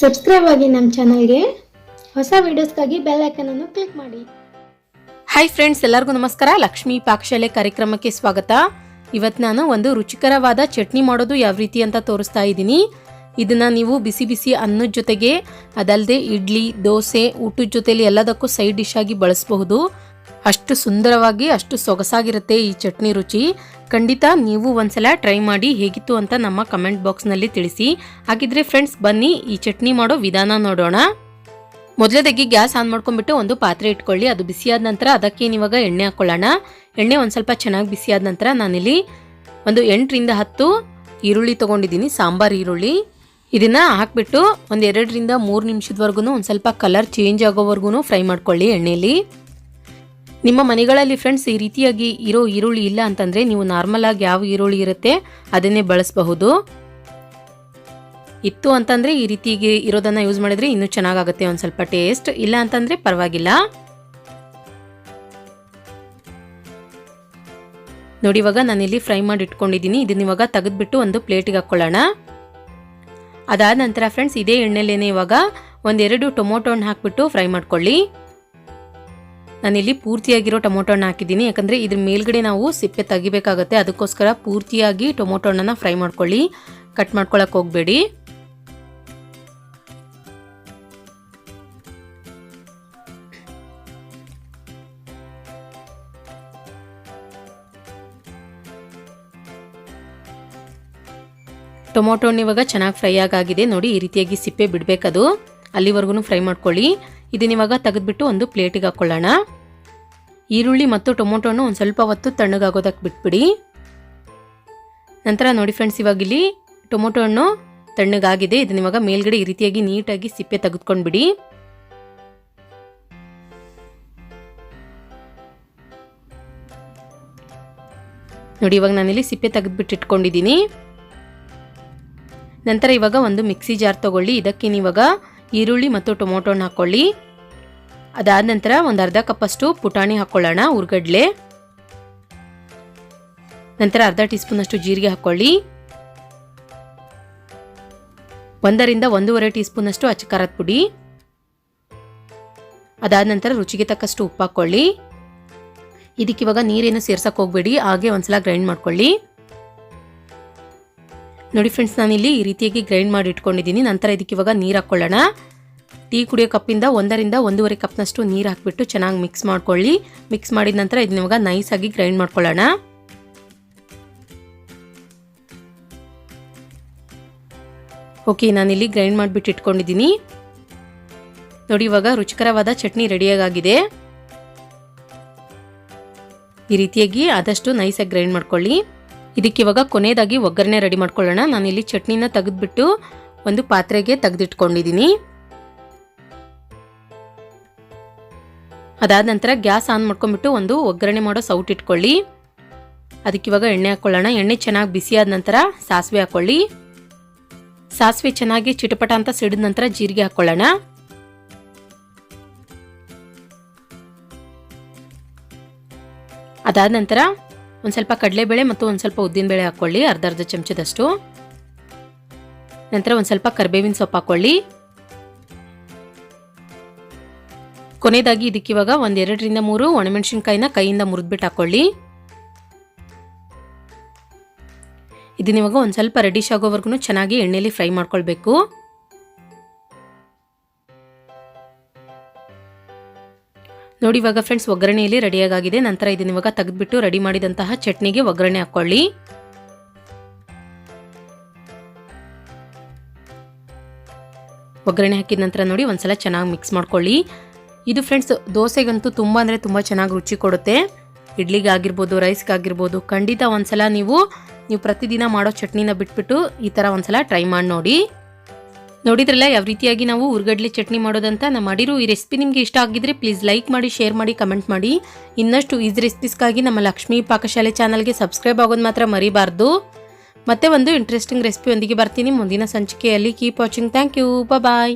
Subscribe ಆಗಿ ನಮ್ಮ ಚಾನಲ್ಗೆ. ಹೊಸ ವಿಡಿಯೋಸ್ಗಾಗಿ ಬೆಲ್ ಐಕಾನ್ ಅನ್ನು ಕ್ಲಿಕ್ ಮಾಡಿ. ಹಾಯ್ ಫ್ರೆಂಡ್ಸ್, ಎಲ್ಲರಿಗೂ ನಮಸ್ಕಾರ. ಲಕ್ಷ್ಮಿ ಪಾಕಶಾಲೆ ಕಾರ್ಯಕ್ರಮಕ್ಕೆ ಸ್ವಾಗತ. ಇವತ್ತು ನಾನು ಒಂದು ರುಚಿಕರವಾದ ಚಟ್ನಿ ಮಾಡೋದು ಯಾವ ರೀತಿ ಅಂತ ತೋರಿಸ್ತಾ ಇದ್ದೀನಿ. ಇದನ್ನು ನೀವು ಬಿಸಿ ಬಿಸಿ ಅನ್ನದ ಜೊತೆಗೆ, ಅದಲ್ಲದೆ ಇಡ್ಲಿ, ದೋಸೆ, ಊಟದ ಜೊತೆಲಿ ಎಲ್ಲದಕ್ಕೂ ಸೈಡ್ ಡಿಶ್ ಆಗಿ ಬಳಸಬಹುದು. ಅಷ್ಟು ಸುಂದರವಾಗಿ, ಅಷ್ಟು ಸೊಗಸಾಗಿರುತ್ತೆ ಈ ಚಟ್ನಿ ರುಚಿ. ಖಂಡಿತ ನೀವು ಒಂದ್ಸಲ ಟ್ರೈ ಮಾಡಿ ಹೇಗಿತ್ತು ಅಂತ ನಮ್ಮ ಕಮೆಂಟ್ ಬಾಕ್ಸ್ನಲ್ಲಿ ತಿಳಿಸಿ. ಹಾಗಿದ್ರೆ ಫ್ರೆಂಡ್ಸ್, ಬನ್ನಿ ಈ ಚಟ್ನಿ ಮಾಡೋ ವಿಧಾನ ನೋಡೋಣ. ಮೊದಲದಾಗಿ ಗ್ಯಾಸ್ ಆನ್ ಮಾಡ್ಕೊಂಡ್ಬಿಟ್ಟು ಒಂದು ಪಾತ್ರೆ ಇಟ್ಕೊಳ್ಳಿ. ಅದು ಬಿಸಿಯಾದ ನಂತರ ಅದಕ್ಕೆ ಇವಾಗ ಎಣ್ಣೆ ಹಾಕೊಳ್ಳೋಣ. ಎಣ್ಣೆ ಒಂದು ಸ್ವಲ್ಪ ಚೆನ್ನಾಗಿ ಬಿಸಿಯಾದ ನಂತರ ನಾನಿಲ್ಲಿ ಒಂದು 8 ರಿಂದ 10 ಈರುಳ್ಳಿ ತೊಗೊಂಡಿದ್ದೀನಿ, ಸಾಂಬಾರ್ ಈರುಳ್ಳಿ. ಇದನ್ನ ಹಾಕ್ಬಿಟ್ಟು ಒಂದು 2 ರಿಂದ 3 ನಿಮಿಷದವರೆಗೂ ಒಂದು ಸ್ವಲ್ಪ ಕಲರ್ ಚೇಂಜ್ ಆಗೋವರೆಗೂ ಫ್ರೈ ಮಾಡ್ಕೊಳ್ಳಿ ಎಣ್ಣೆಯಲ್ಲಿ. ನಿಮ್ಮ ಮನೆಗಳಲ್ಲಿ ಫ್ರೆಂಡ್ಸ್ ಈ ರೀತಿಯಾಗಿ ಇರೋ ಈರುಳ್ಳಿ ಇಲ್ಲ ಅಂತಂದರೆ ನೀವು ನಾರ್ಮಲ್ ಆಗಿ ಯಾವ ಈರುಳ್ಳಿ ಇರುತ್ತೆ ಅದನ್ನೇ ಬಳಸಬಹುದು. ಇತ್ತು ಅಂತಂದರೆ ಈ ರೀತಿಗೆ ಇರೋದನ್ನು ಯೂಸ್ ಮಾಡಿದರೆ ಇನ್ನೂ ಚೆನ್ನಾಗಾಗುತ್ತೆ, ಒಂದು ಸ್ವಲ್ಪ ಟೇಸ್ಟ್. ಇಲ್ಲ ಅಂತಂದರೆ ಪರವಾಗಿಲ್ಲ. ನೋಡಿ, ಇವಾಗ ನಾನಿಲ್ಲಿ ಫ್ರೈ ಮಾಡಿ ಇಟ್ಕೊಂಡಿದ್ದೀನಿ. ಇದನ್ನ ಇವಾಗ ತೆಗೆದ್ಬಿಟ್ಟು ಒಂದು ಪ್ಲೇಟಿಗೆ ಹಾಕ್ಕೊಳ್ಳೋಣ. ಅದಾದ ನಂತರ ಫ್ರೆಂಡ್ಸ್, ಇದೇ ಎಣ್ಣೆಲೇನೆ ಇವಾಗ 1-2 ಟೊಮೊಟೊ ಹಣ್ಣು ಹಾಕ್ಬಿಟ್ಟು ಫ್ರೈ ಮಾಡ್ಕೊಳ್ಳಿ. ನಾನಿಲ್ಲಿ ಪೂರ್ತಿಯಾಗಿರೋ ಟೊಮೊಟೊ ಹಣ್ಣು ಹಾಕಿದ್ದೀನಿ, ಯಾಕಂದರೆ ಇದ್ರ ಮೇಲ್ಗಡೆ ನಾವು ಸಿಪ್ಪೆ ತೆಗಿಬೇಕಾಗುತ್ತೆ. ಅದಕ್ಕೋಸ್ಕರ ಪೂರ್ತಿಯಾಗಿ ಟೊಮೊಟೊ ಹಣ್ಣನ್ನು ಫ್ರೈ ಮಾಡ್ಕೊಳ್ಳಿ, ಕಟ್ ಮಾಡ್ಕೊಳಕ್ಕೆ ಹೋಗಬೇಡಿ. ಟೊಮೊಟೊ ಹಣ್ಣು ಇವಾಗ ಚೆನ್ನಾಗಿ ಫ್ರೈ ಆಗಿದೆ. ನೋಡಿ, ಈ ರೀತಿಯಾಗಿ ಸಿಪ್ಪೆ ಬಿಡಬೇಕದು, ಅಲ್ಲಿವರೆಗೂ ಫ್ರೈ ಮಾಡ್ಕೊಳ್ಳಿ. ಇದನ್ನ ಇವಾಗ ತೆಗೆದ್ಬಿಟ್ಟು ಒಂದು ಪ್ಲೇಟಿಗೆ ಹಾಕ್ಕೊಳ್ಳೋಣ. ಈರುಳ್ಳಿ ಮತ್ತು ಟೊಮೊಟೊ ಹಣ್ಣು ಒಂದು ಸ್ವಲ್ಪ ಹೊತ್ತು ತಣ್ಣಗಾಗೋದಕ್ಕೆ ಬಿಟ್ಬಿಡಿ. ನಂತರ ನೋಡಿ ಫ್ರೆಂಡ್ಸ್, ಇವಾಗ ಇಲ್ಲಿ ಟೊಮೊಟೊ ಹಣ್ಣು ತಣ್ಣಗಾಗಿದೆ. ಇದನ್ನ ಇವಾಗ ಮೇಲ್ಗಡೆ ಈ ರೀತಿಯಾಗಿ ನೀಟಾಗಿ ಸಿಪ್ಪೆ ತೆಗೆದುಕೊಂಡ್ಬಿಡಿ. ನೋಡಿ, ಇವಾಗ ನಾನಿಲ್ಲಿ ಸಿಪ್ಪೆ ತೆಗೆದ್ಬಿಟ್ಟು ಇಟ್ಕೊಂಡಿದ್ದೀನಿ. ನಂತರ ಇವಾಗ ಒಂದು ಮಿಕ್ಸಿ ಜಾರ್ ತಗೊಳ್ಳಿ. ಇದಕ್ಕೆ ಇವಾಗ ಈರುಳ್ಳಿ ಮತ್ತು ಟೊಮೊಟೊ ಹಣ್ಣು ಹಾಕ್ಕೊಳ್ಳಿ. ಅದಾದ ನಂತರ ಒಂದು ಅರ್ಧ ಕಪ್ಪಷ್ಟು ಪುಟಾಣಿ ಹಾಕ್ಕೊಳ್ಳೋಣ, ಉರ್ಗಡ್ಲೆ. ನಂತರ ಅರ್ಧ ಟೀ ಸ್ಪೂನ್ ಜೀರಿಗೆ ಹಾಕ್ಕೊಳ್ಳಿ. 1 ರಿಂದ 1.5 ಟೀ ಸ್ಪೂನ್ ಅಚ್ಚ ಖಾರದ ಪುಡಿ. ಅದಾದ ನಂತರ ರುಚಿಗೆ ತಕ್ಕಷ್ಟು ಉಪ್ಪು ಹಾಕ್ಕೊಳ್ಳಿ. ಇದಕ್ಕೆ ಇವಾಗ ನೀರೇನು ಸೇರ್ಸಕ್ಕೆ ಹೋಗಬೇಡಿ, ಹಾಗೆ ಒಂದ್ಸಲ ಗ್ರೈಂಡ್ ಮಾಡ್ಕೊಳ್ಳಿ. ನೋಡಿ ಫ್ರೆಂಡ್ಸ್, ನಾನಿಲ್ಲಿ ಈ ರೀತಿಯಾಗಿ ಗ್ರೈಂಡ್ ಮಾಡಿ ಇಟ್ಕೊಂಡಿದ್ದೀನಿ. ನಂತರ ಇದಕ್ಕೆ ಇವಾಗ ನೀರು ಹಾಕ್ಕೊಳ್ಳೋಣ. ಟೀ ಕುಡಿಯೋ ಕಪ್ಪಿಂದ 1 ರಿಂದ 1.5 ಕಪ್ನಷ್ಟು ನೀರು ಹಾಕ್ಬಿಟ್ಟು ಚೆನ್ನಾಗಿ ಮಿಕ್ಸ್ ಮಾಡ್ಕೊಳ್ಳಿ. ಮಿಕ್ಸ್ ಮಾಡಿದ ನಂತರ ಇದನ್ನ ಇವಾಗ ನೈಸಾಗಿ ಗ್ರೈಂಡ್ ಮಾಡ್ಕೊಳ್ಳೋಣ. ಓಕೆ, ನಾನಿಲ್ಲಿ ಗ್ರೈಂಡ್ ಮಾಡಿಬಿಟ್ಟು ಇಟ್ಕೊಂಡಿದ್ದೀನಿ. ನೋಡಿ, ಇವಾಗ ರುಚಿಕರವಾದ ಚಟ್ನಿ ರೆಡಿಯಾಗಿದೆ. ಈ ರೀತಿಯಾಗಿ ಆದಷ್ಟು ನೈಸಾಗಿ ಗ್ರೈಂಡ್ ಮಾಡ್ಕೊಳ್ಳಿ. ಇದಕ್ಕೆ ಇವಾಗ ಕೊನೆಯದಾಗಿ ಒಗ್ಗರಣೆ ರೆಡಿ ಮಾಡ್ಕೊಳ್ಳೋಣ. ನಾನಿಲ್ಲಿ ಚಟ್ನಿನ ತೆಗೆದ್ಬಿಟ್ಟು ಒಂದು ಪಾತ್ರೆಗೆ ತೆಗೆದಿಟ್ಕೊಂಡಿದ್ದೀನಿ. ಅದಾದ ನಂತರ ಗ್ಯಾಸ್ ಆನ್ ಮಾಡ್ಕೊಂಡ್ಬಿಟ್ಟು ಒಂದು ಒಗ್ಗರಣೆ ಮಾಡೋ ಸೌಟ್ ಇಟ್ಕೊಳ್ಳಿ. ಅದಕ್ಕೆ ಇವಾಗ ಎಣ್ಣೆ ಹಾಕ್ಕೊಳ್ಳೋಣ. ಎಣ್ಣೆ ಚೆನ್ನಾಗಿ ಬಿಸಿಯಾದ ನಂತರ ಸಾಸಿವೆ ಹಾಕ್ಕೊಳ್ಳಿ. ಸಾಸಿವೆ ಚೆನ್ನಾಗಿ ಚಿಟಪಟ ಅಂತ ಸಿಡಿದ ನಂತರ ಜೀರಿಗೆ ಹಾಕ್ಕೊಳ್ಳೋಣ. ಅದಾದ ನಂತರ ಒಂದು ಸ್ವಲ್ಪ ಕಡಲೆಬೇಳೆ ಮತ್ತು ಒಂದು ಸ್ವಲ್ಪ ಉದ್ದಿನಬೇಳೆ ಹಾಕ್ಕೊಳ್ಳಿ, ಅರ್ಧ ಚಮಚದಷ್ಟು. ನಂತರ ಒಂದು ಸ್ವಲ್ಪ ಕರಿಬೇವಿನ ಸೊಪ್ಪು ಹಾಕ್ಕೊಳ್ಳಿ. ಕೊನೆಯದಾಗಿ ಇದಕ್ಕೆ ಇವಾಗ 1-2 ರಿಂದ 3 ಒಣಮೆಣಸಿನ್ಕಾಯಿನ ಕೈಯಿಂದ ಮುರಿದ್ಬಿಟ್ಟು ಹಾಕ್ಕೊಳ್ಳಿ. ಇದನ್ನ ಇವಾಗ ಒಂದು ಸ್ವಲ್ಪ ರೆಡಿಶ್ ಆಗೋವರೆಗೂ ಚೆನ್ನಾಗಿ ಎಣ್ಣೆಯಲ್ಲಿ ಫ್ರೈ ಮಾಡ್ಕೊಳ್ಬೇಕು. ನೋಡಿ, ಇವಾಗ ಫ್ರೆಂಡ್ಸ್ ಒಗ್ಗರಣೆಯಲ್ಲಿ ರೆಡಿಯಾಗಿದೆ. ನಂತರ ಇದನ್ನ ಇವಾಗ ತೆಗೆದ್ಬಿಟ್ಟು ರೆಡಿ ಮಾಡಿದಂತಹ ಚಟ್ನಿಗೆ ಒಗ್ಗರಣೆ ಹಾಕ್ಕೊಳ್ಳಿ. ಒಗ್ಗರಣೆ ಹಾಕಿದ ನಂತರ ನೋಡಿ ಒಂದ್ಸಲ ಚೆನ್ನಾಗಿ ಮಿಕ್ಸ್ ಮಾಡ್ಕೊಳ್ಳಿ. ಇದು ಫ್ರೆಂಡ್ಸ್ ದೋಸೆಗಂತೂ ತುಂಬ ಅಂದರೆ ತುಂಬ ಚೆನ್ನಾಗಿ ರುಚಿ ಕೊಡುತ್ತೆ. ಇಡ್ಲಿಗಾಗಿರ್ಬೋದು, ರೈಸ್ಗಾಗಿರ್ಬೋದು. ಖಂಡಿತ ಒಂದ್ಸಲ ನೀವು ಪ್ರತಿದಿನ ಮಾಡೋ ಚಟ್ನಿನ ಬಿಟ್ಬಿಟ್ಟು ಈ ಥರ ಒಂದ್ಸಲ ಟ್ರೈ ಮಾಡಿ ನೋಡಿ. ನೋಡಿದ್ರಲ್ಲ ಯಾವ ರೀತಿಯಾಗಿ ನಾವು ಉರ್ಗಡ್ಲೆ ಚಟ್ನಿ ಮಾಡೋದಂತ. ನಾನು ಮಾಡಿರೋ ಈ ರೆಸಿಪಿ ನಿಮಗೆ ಇಷ್ಟ ಆಗಿದ್ರೆ ಪ್ಲೀಸ್ ಲೈಕ್ ಮಾಡಿ, ಶೇರ್ ಮಾಡಿ, ಕಮೆಂಟ್ ಮಾಡಿ. ಇನ್ನಷ್ಟು ಈಸಿ ರೆಸಿಪೀಸ್ಗಾಗಿ ನಮ್ಮ ಲಕ್ಷ್ಮಿ ಪಾಕಶಾಲೆ ಚಾನಲ್ಗೆ ಸಬ್ಸ್ಕ್ರೈಬ್ ಆಗೋದು ಮಾತ್ರ ಮರಿಬಾರ್ದು. ಮತ್ತೆ ಒಂದು ಇಂಟ್ರೆಸ್ಟಿಂಗ್ ರೆಸಿಪಿ ಒಂದಿಗೆ ಬರ್ತೀನಿ ಮುಂದಿನ ಸಂಚಿಕೆಯಲ್ಲಿ. Keep watching. Thank you. Bye.